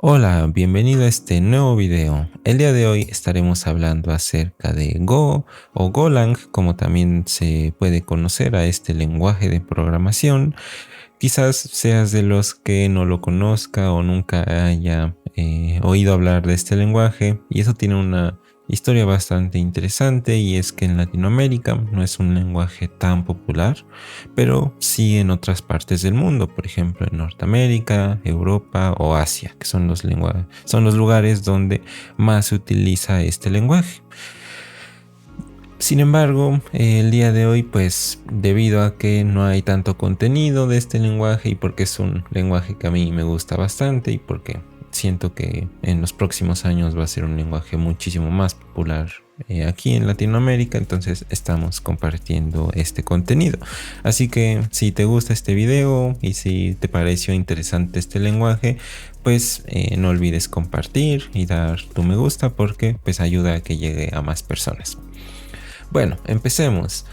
Hola, bienvenido a este nuevo video. El día de hoy estaremos hablando acerca de Go o Golang, como también se puede conocer a este lenguaje de programación. Quizás seas de los que no lo conozca o nunca haya oído hablar de este lenguaje, y eso tiene una historia bastante interesante, y es que en Latinoamérica no es un lenguaje tan popular, pero sí en otras partes del mundo, por ejemplo en Norteamérica, Europa o Asia, que son los lugares donde más se utiliza este lenguaje. Sin embargo, el día de hoy, pues debido a que no hay tanto contenido de este lenguaje, y porque es un lenguaje que a mí me gusta bastante, y porque siento que en los próximos años va a ser un lenguaje muchísimo más popular aquí en Latinoamérica, entonces estamos compartiendo este contenido. Así que si te gusta este video y si te pareció interesante este lenguaje, pues no olvides compartir y dar tu me gusta, porque pues ayuda a que llegue a más personas. Bueno, empecemos.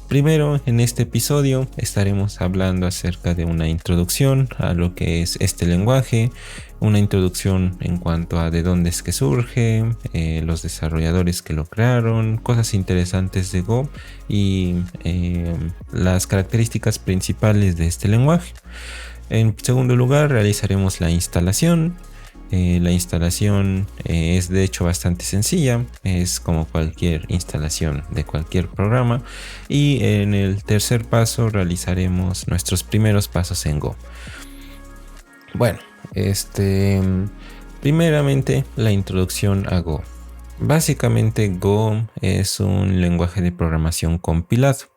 Primero, en este episodio estaremos hablando acerca de una introducción a lo que es este lenguaje, una introducción en cuanto a de dónde es que surge, los desarrolladores que lo crearon, cosas interesantes de Go y las características principales de este lenguaje. En segundo lugar, realizaremos la instalación. La instalación es de hecho bastante sencilla, es como cualquier instalación de cualquier programa. Y en el tercer paso realizaremos nuestros primeros pasos en Go. Bueno, primeramente la introducción a Go. Básicamente Go es un lenguaje de programación compilado.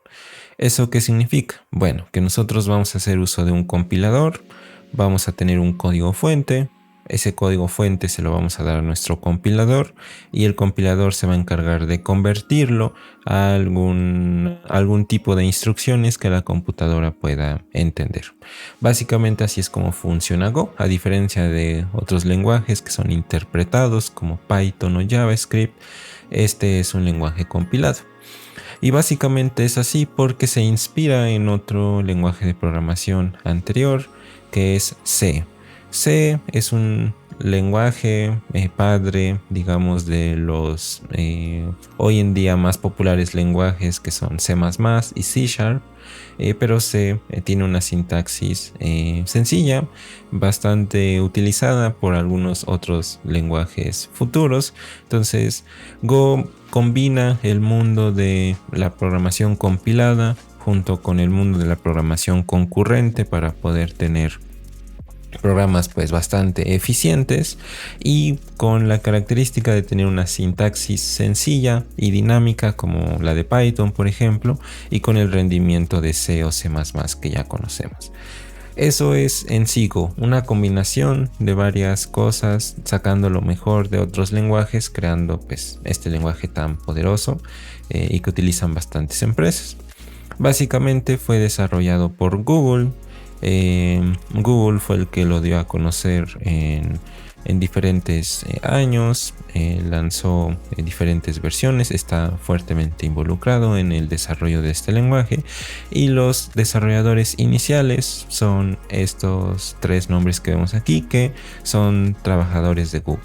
¿Eso qué significa? Bueno, que nosotros vamos a hacer uso de un compilador, vamos a tener un código fuente. Ese código fuente se lo vamos a dar a nuestro compilador, y el compilador se va a encargar de convertirlo a algún tipo de instrucciones que la computadora pueda entender. Básicamente así es como funciona Go, a diferencia de otros lenguajes que son interpretados como Python o JavaScript. Este es un lenguaje compilado. Y básicamente es así porque se inspira en otro lenguaje de programación anterior, que es C. C es un lenguaje padre, digamos, de los hoy en día más populares lenguajes, que son C++ y C Sharp. Pero C tiene una sintaxis sencilla, bastante utilizada por algunos otros lenguajes futuros. Entonces Go combina el mundo de la programación compilada junto con el mundo de la programación concurrente para poder tener programas pues bastante eficientes, y con la característica de tener una sintaxis sencilla y dinámica como la de Python, por ejemplo, y con el rendimiento de C o C++ que ya conocemos. Eso es en sí Go, una combinación de varias cosas, sacando lo mejor de otros lenguajes, creando pues este lenguaje tan poderoso y que utilizan bastantes empresas. Básicamente fue desarrollado por Google. Google fue el que lo dio a conocer en diferentes años, lanzó diferentes versiones, está fuertemente involucrado en el desarrollo de este lenguaje, y los desarrolladores iniciales son estos tres nombres que vemos aquí, que son trabajadores de Google: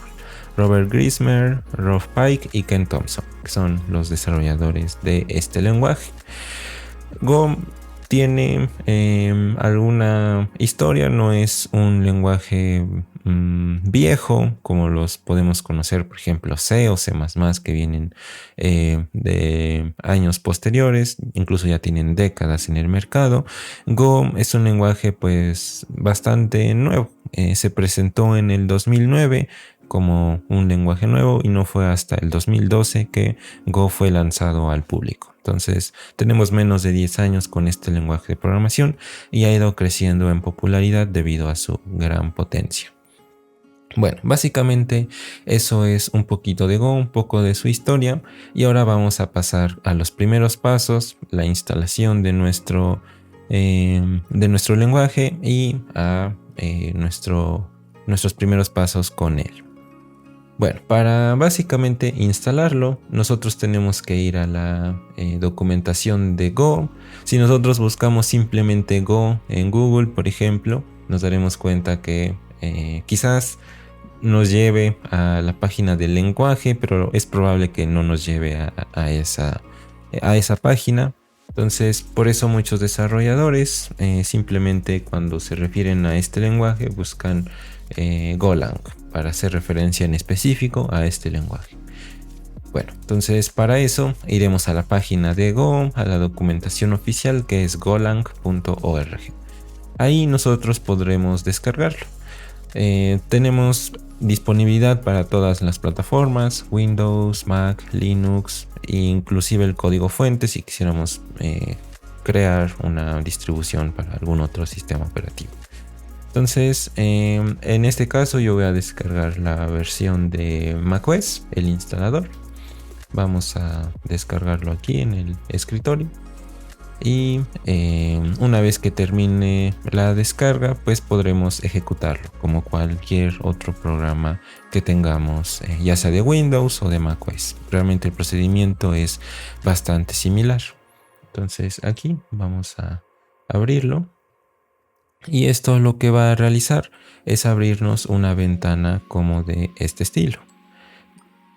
Robert Grismer, Rolf Pike y Ken Thompson, que son los desarrolladores de este lenguaje. Go tiene alguna historia, no es un lenguaje viejo como los podemos conocer, por ejemplo C o C++, que vienen de años posteriores, incluso ya tienen décadas en el mercado. Go es un lenguaje pues bastante nuevo, se presentó en el 2009 como un lenguaje nuevo, y no fue hasta el 2012 que Go fue lanzado al público. Entonces tenemos menos de 10 años con este lenguaje de programación, y ha ido creciendo en popularidad debido a su gran potencia. Bueno, básicamente eso es un poquito de Go, un poco de su historia, y ahora vamos a pasar a los primeros pasos, la instalación de nuestro lenguaje y a nuestros primeros pasos con él. Bueno, para básicamente instalarlo, nosotros tenemos que ir a la documentación de Go. Si nosotros buscamos simplemente Go en Google, por ejemplo, nos daremos cuenta que quizás nos lleve a la página del lenguaje, pero es probable que no nos lleve a esa página. Entonces, por eso muchos desarrolladores simplemente cuando se refieren a este lenguaje buscan Golang para hacer referencia en específico a este lenguaje. Bueno, entonces para eso iremos a la página de Go, a la documentación oficial que es golang.org. Ahí nosotros podremos descargarlo. Tenemos disponibilidad para todas las plataformas, Windows, Mac, Linux, inclusive el código fuente si quisiéramos crear una distribución para algún otro sistema operativo. Entonces, en este caso yo voy a descargar la versión de macOS, el instalador. Vamos a descargarlo aquí en el escritorio. Y una vez que termine la descarga, pues podremos ejecutarlo como cualquier otro programa que tengamos, ya sea de Windows o de macOS. Realmente el procedimiento es bastante similar. Entonces aquí vamos a abrirlo. Y esto lo que va a realizar es abrirnos una ventana como de este estilo.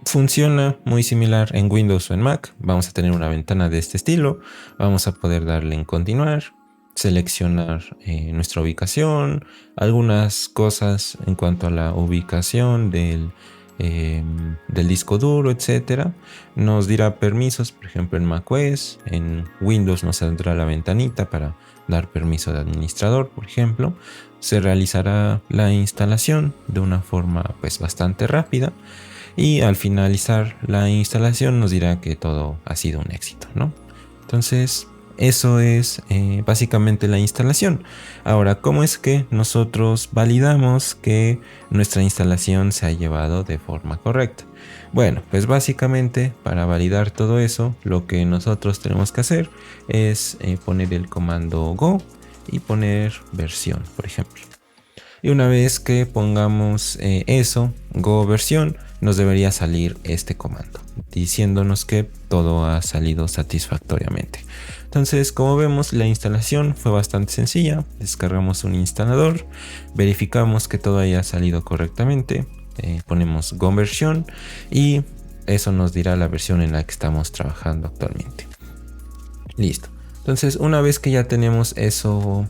Funciona muy similar en Windows o en Mac. Vamos a tener una ventana de este estilo. Vamos a poder darle en continuar, seleccionar nuestra ubicación, algunas cosas en cuanto a la ubicación del disco duro, etcétera. Nos dirá permisos, por ejemplo en macOS. En Windows nos saldrá la ventanita para dar permiso de administrador, por ejemplo. Se realizará la instalación de una forma pues bastante rápida. Y al finalizar la instalación nos dirá que todo ha sido un éxito, ¿no? Entonces, eso es básicamente la instalación. Ahora, ¿cómo es que nosotros validamos que nuestra instalación se ha llevado de forma correcta? Bueno, pues básicamente para validar todo eso, lo que nosotros tenemos que hacer es poner el comando go y poner versión, por ejemplo. Y una vez que pongamos eso, go versión, nos debería salir este comando diciéndonos que todo ha salido satisfactoriamente. Entonces, como vemos, la instalación fue bastante sencilla. Descargamos un instalador, verificamos que todo haya salido correctamente, ponemos go versión y eso nos dirá la versión en la que estamos trabajando actualmente. Listo. Entonces, una vez que ya tenemos eso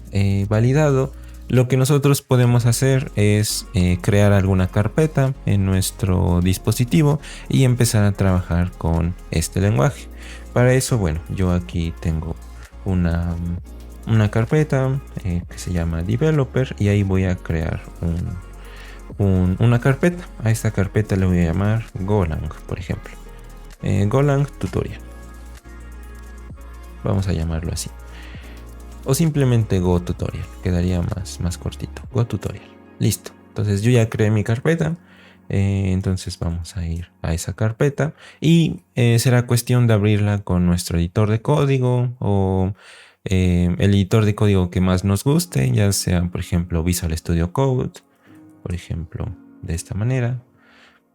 validado, lo que nosotros podemos hacer es crear alguna carpeta en nuestro dispositivo y empezar a trabajar con este lenguaje. Para eso, bueno, yo aquí tengo una carpeta que se llama developer y ahí voy a crear una carpeta. A esta carpeta le voy a llamar Golang, por ejemplo. Golang tutorial. Vamos a llamarlo así. O simplemente Go Tutorial, quedaría más cortito. Go Tutorial. Listo. Entonces yo ya creé mi carpeta. Entonces vamos a ir a esa carpeta. Y será cuestión de abrirla con nuestro editor de código. O el editor de código que más nos guste. Ya sea por ejemplo Visual Studio Code. Por ejemplo de esta manera.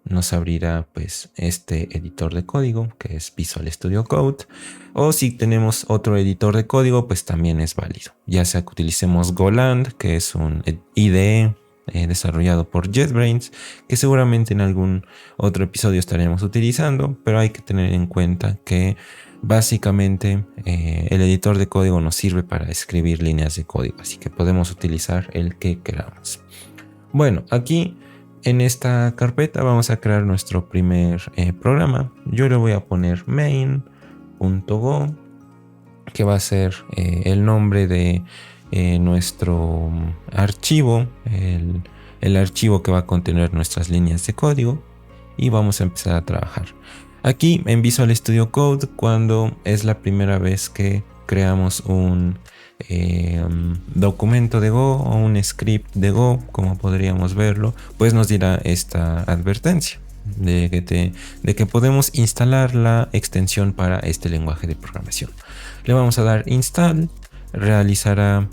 Nos abrirá pues este editor de código que es Visual Studio Code, o si tenemos otro editor de código pues también es válido, ya sea que utilicemos Golang, que es un IDE desarrollado por JetBrains, que seguramente en algún otro episodio estaremos utilizando, pero hay que tener en cuenta que básicamente el editor de código nos sirve para escribir líneas de código, así que podemos utilizar el que queramos. Bueno, aquí en esta carpeta vamos a crear nuestro primer programa. Yo le voy a poner main.go, que va a ser el nombre de nuestro archivo, el archivo que va a contener nuestras líneas de código, y vamos a empezar a trabajar. Aquí en Visual Studio Code, cuando es la primera vez que creamos un documento de Go o un script de Go, como podríamos verlo, pues nos dirá esta advertencia de que podemos instalar la extensión para este lenguaje de programación. Le vamos a dar install, realizará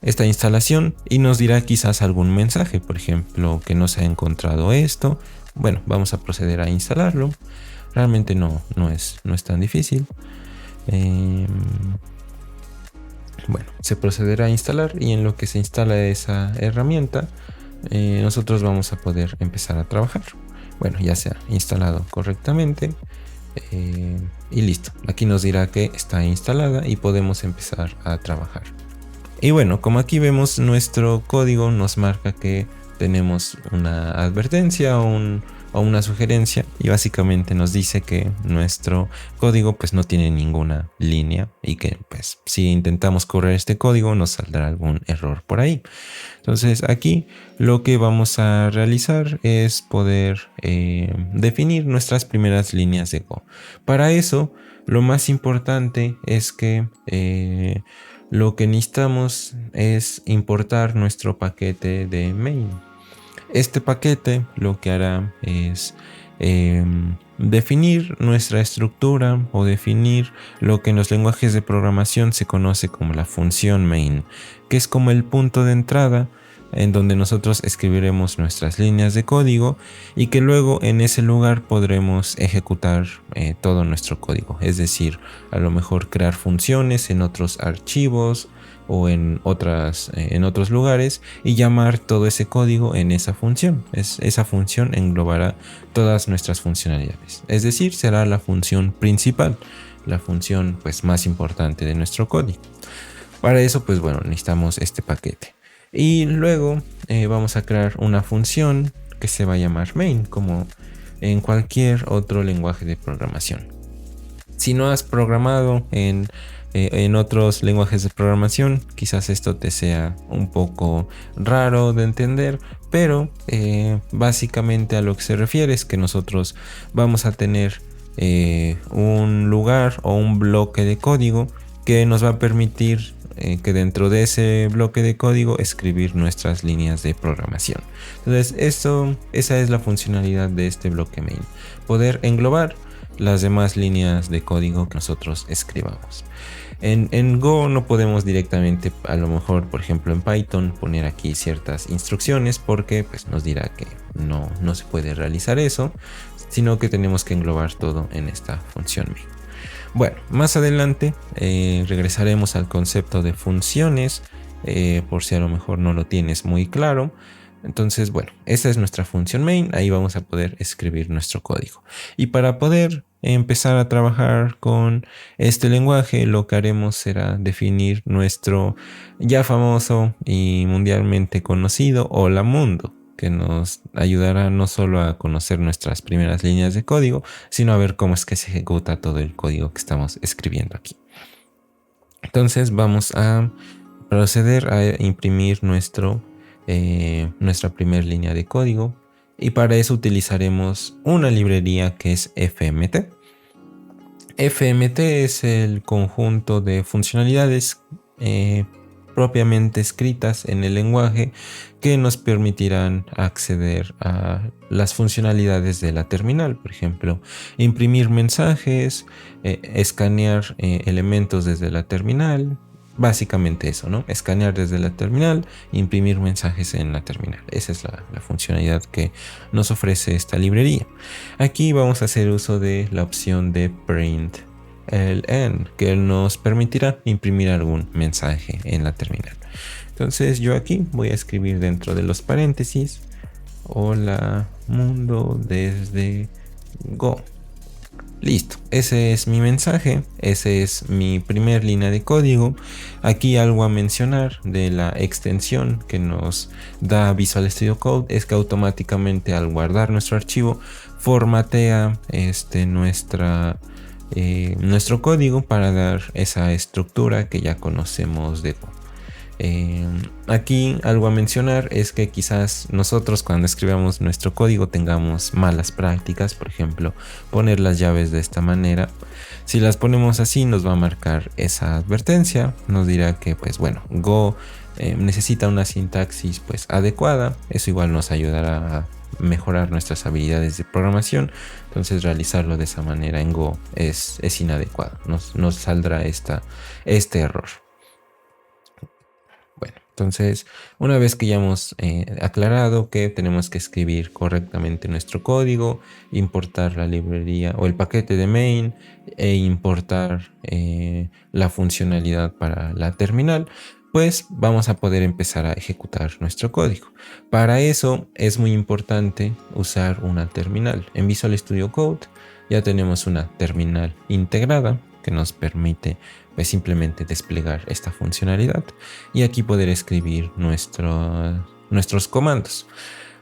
esta instalación y nos dirá quizás algún mensaje, por ejemplo, que no se ha encontrado esto. Bueno, vamos a proceder a instalarlo. Realmente no es tan difícil. Bueno, se procederá a instalar y en lo que se instala esa herramienta, nosotros vamos a poder empezar a trabajar. Bueno, ya se ha instalado correctamente y listo. Aquí nos dirá que está instalada y podemos empezar a trabajar. Y bueno, como aquí vemos, nuestro código nos marca que tenemos una advertencia o una sugerencia y básicamente nos dice que nuestro código pues no tiene ninguna línea y que pues si intentamos correr este código nos saldrá algún error por ahí. Entonces aquí lo que vamos a realizar es poder definir nuestras primeras líneas de Go. Para eso lo más importante es que lo que necesitamos es importar nuestro paquete de main. Este paquete lo que hará es definir nuestra estructura o definir lo que en los lenguajes de programación se conoce como la función main, que es como el punto de entrada en donde nosotros escribiremos nuestras líneas de código y que luego en ese lugar podremos ejecutar todo nuestro código. Es decir, a lo mejor crear funciones en otros archivos o en otros lugares y llamar todo ese código en esa función. Esa función englobará todas nuestras funcionalidades. Es decir, será la función principal, la función pues más importante de nuestro código. Para eso pues bueno, necesitamos este paquete. Y luego vamos a crear una función que se va a llamar main, como en cualquier otro lenguaje de programación. Si no has programado en otros lenguajes de programación, quizás esto te sea un poco raro de entender, pero básicamente a lo que se refiere es que nosotros vamos a tener un lugar o un bloque de código que nos va a permitir que dentro de ese bloque de código escribir nuestras líneas de programación. Entonces esa es la funcionalidad de este bloque main, poder englobar las demás líneas de código que nosotros escribamos. En Go no podemos directamente, a lo mejor por ejemplo en Python, poner aquí ciertas instrucciones porque pues, nos dirá que no se puede realizar eso, sino que tenemos que englobar todo en esta función main. Bueno, más adelante regresaremos al concepto de funciones, por si a lo mejor no lo tienes muy claro. Entonces, bueno, esa es nuestra función main, ahí vamos a poder escribir nuestro código. Y para poder empezar a trabajar con este lenguaje, lo que haremos será definir nuestro ya famoso y mundialmente conocido Hola Mundo, que nos ayudará no solo a conocer nuestras primeras líneas de código, sino a ver cómo es que se ejecuta todo el código que estamos escribiendo aquí. Entonces vamos a proceder a imprimir nuestra primera línea de código y para eso utilizaremos una librería que es FMT. FMT es el conjunto de funcionalidades propiamente escritas en el lenguaje que nos permitirán acceder a las funcionalidades de la terminal, por ejemplo, imprimir mensajes, escanear elementos desde la terminal, básicamente eso, ¿no? Escanear desde la terminal, imprimir mensajes en la terminal. Esa es la funcionalidad que nos ofrece esta librería. Aquí vamos a hacer uso de la opción de print ln, que nos permitirá imprimir algún mensaje en la terminal. Entonces yo aquí voy a escribir dentro de los paréntesis: hola mundo desde Go. Listo, ese es mi mensaje, ese es mi primer línea de código. Aquí algo a mencionar de la extensión que nos da Visual Studio Code es que automáticamente al guardar nuestro archivo formatea nuestro código para dar esa estructura que ya conocemos de Go. Aquí algo a mencionar es que quizás nosotros cuando escribamos nuestro código tengamos malas prácticas, por ejemplo poner las llaves de esta manera. Si las ponemos así nos va a marcar esa advertencia, nos dirá que pues bueno, Go necesita una sintaxis pues adecuada. Eso igual nos ayudará a mejorar nuestras habilidades de programación. Entonces realizarlo de esa manera en Go es inadecuado, nos saldrá este error. Bueno, Entonces, una vez que ya hemos aclarado que tenemos que escribir correctamente nuestro código, importar la librería o el paquete de main e importar la funcionalidad para la terminal, pues vamos a poder empezar a ejecutar nuestro código. Para eso es muy importante usar una terminal. En Visual Studio Code ya tenemos una terminal integrada que nos permite pues simplemente desplegar esta funcionalidad y aquí poder escribir nuestros comandos.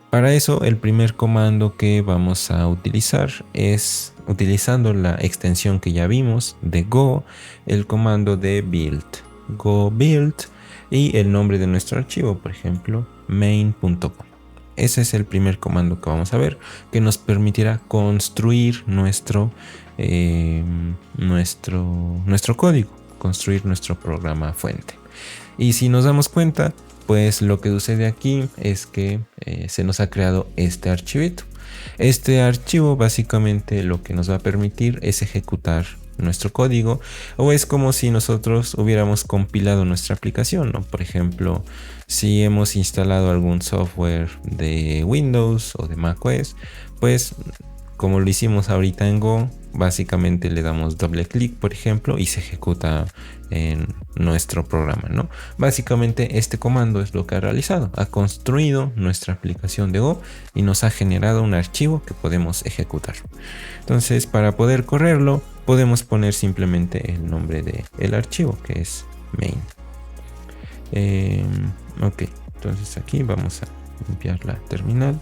Para eso el primer comando que vamos a utilizar es, utilizando la extensión que ya vimos de Go, el comando de build. Go build y el nombre de nuestro archivo, por ejemplo main.com. Ese es el primer comando que vamos a ver, que nos permitirá construir nuestro código, construir nuestro programa fuente. Y si nos damos cuenta, pues lo que sucede aquí es que se nos ha creado este archivito. Este archivo básicamente lo que nos va a permitir es ejecutar nuestro código, o es como si nosotros hubiéramos compilado nuestra aplicación, ¿no? Por ejemplo, si hemos instalado algún software de Windows o de macOS, pues como lo hicimos ahorita en Go, básicamente le damos doble clic, por ejemplo, y se ejecuta en nuestro programa, ¿no? Básicamente este comando es lo que ha realizado, ha construido nuestra aplicación de Go y nos ha generado un archivo que podemos ejecutar. Entonces, para poder correrlo, podemos poner simplemente el nombre del archivo, que es main. Ok, entonces aquí vamos a limpiar la terminal.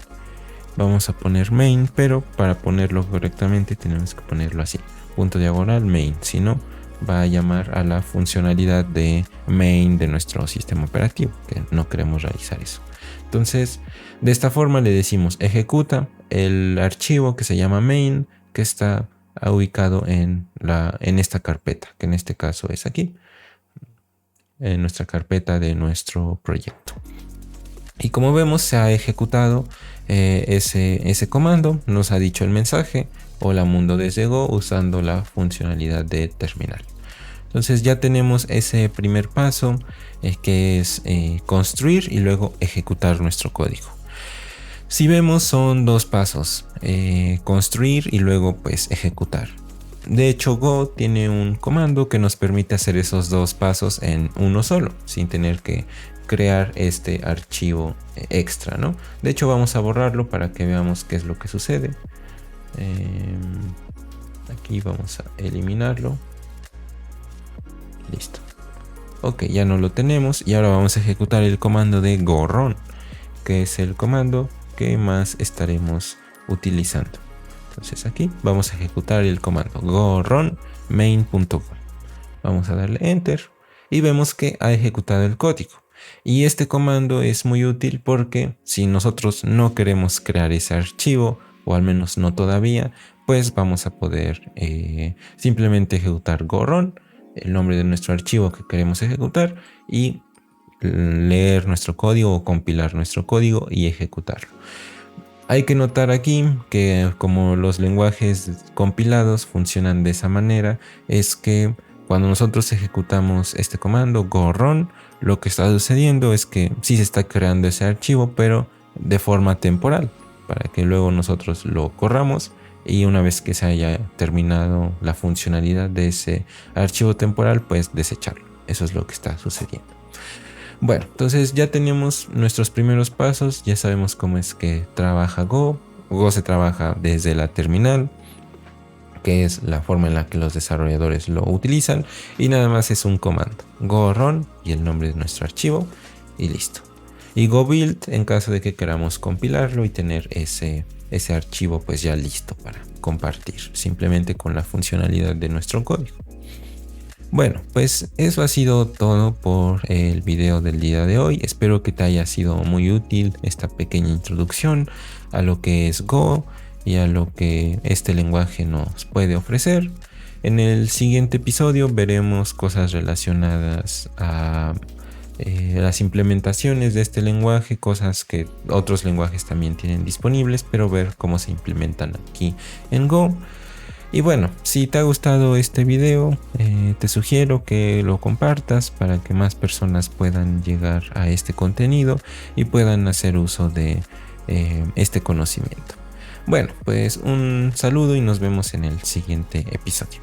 Vamos a poner main, pero para ponerlo correctamente tenemos que ponerlo así, /, main, si no va a llamar a la funcionalidad de main de nuestro sistema operativo, que no queremos realizar eso. Entonces, de esta forma le decimos ejecuta el archivo que se llama main, que está ubicado en esta carpeta, que en este caso es aquí, en nuestra carpeta de nuestro proyecto. Y como vemos, se ha ejecutado ese comando, nos ha dicho el mensaje hola mundo desde Go usando la funcionalidad de terminal. Entonces ya tenemos ese primer paso que es construir y luego ejecutar nuestro código. Si vemos, son dos pasos, construir y luego pues ejecutar. De hecho, Go tiene un comando que nos permite hacer esos dos pasos en uno solo, sin tener que crear este archivo extra, ¿no? De hecho, vamos a borrarlo para que veamos qué es lo que sucede. Aquí vamos a eliminarlo. Listo. Ok, ya no lo tenemos y ahora vamos a ejecutar el comando de go run, que es el comando que más estaremos utilizando. Entonces aquí vamos a ejecutar el comando go run main.com. Vamos a darle enter y vemos que ha ejecutado el código. Y este comando es muy útil porque si nosotros no queremos crear ese archivo, o al menos no todavía, pues vamos a poder simplemente ejecutar go run, el nombre de nuestro archivo que queremos ejecutar, y leer nuestro código o compilar nuestro código y ejecutarlo. Hay que notar aquí que como los lenguajes compilados funcionan de esa manera, es que cuando nosotros ejecutamos este comando go run, lo que está sucediendo es que sí se está creando ese archivo, pero de forma temporal, para que luego nosotros lo corramos y una vez que se haya terminado la funcionalidad de ese archivo temporal, pues desecharlo. Eso es lo que está sucediendo. Bueno, entonces ya tenemos nuestros primeros pasos, ya sabemos cómo es que trabaja Go. Go se trabaja desde la terminal, que es la forma en la que los desarrolladores lo utilizan, y nada más es un comando, go run y el nombre de nuestro archivo y listo. Y go build en caso de que queramos compilarlo y tener ese archivo pues ya listo para compartir, simplemente con la funcionalidad de nuestro código. Bueno, pues eso ha sido todo por el video del día de hoy. Espero que te haya sido muy útil esta pequeña introducción a lo que es Go y a lo que este lenguaje nos puede ofrecer. En el siguiente episodio veremos cosas relacionadas a las implementaciones de este lenguaje, cosas que otros lenguajes también tienen disponibles, pero ver cómo se implementan aquí en Go. Y bueno, si te ha gustado este video, te sugiero que lo compartas para que más personas puedan llegar a este contenido y puedan hacer uso de este conocimiento. Bueno, pues un saludo y nos vemos en el siguiente episodio.